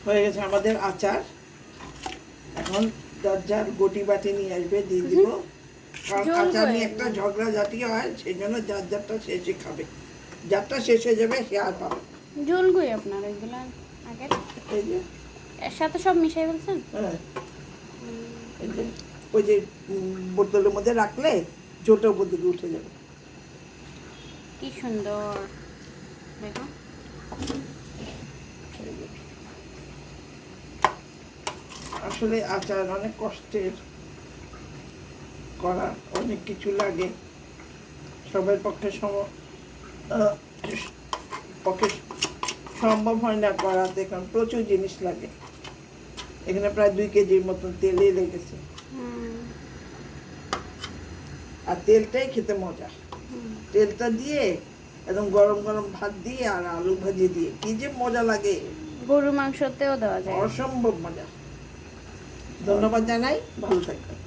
হয়ে গেছে আমাদের আচার। এখন যার যার গটি বাটি নিয়ে আসবে, দিয়ে দিব। কারণ আচার নিয়ে একটা ঝগড়া জাতীয় হয়, সেই জন্য যার যারটা শেষে খাবে। যারটা শেষ হয়ে যাবে সে আর পাবে। ঝোল কই আপনার এগুলো আগে? এই যে এর সাথে সব মিশাই বলছেন? হ্যাঁ, এই যে ওই যে বোতলের মধ্যে রাখলে ঝোলটা উপর দিকে উঠে যাবে। কি সুন্দর দেখো। আসলে আচার অনেক কষ্টের করা, অনেক কিছু লাগে, সবার পক্ষে পক্ষে সম্ভব হয় না করাতে, কারণ প্রচুর জিনিস লাগে। এখানে প্রায় 2 কেজির মতন তেলই লেগেছে, আর তেলটাই খেতে মজা। তেলটা দিয়ে একদম গরম গরম ভাত দিয়ে আর আলু ভাজি দিয়ে কি যে মজা লাগে, গরু মাংসতেও দেওয়া যায়, অসম্ভব মজা। ধন্যবাদ জানাই, ভালো থাকবেন।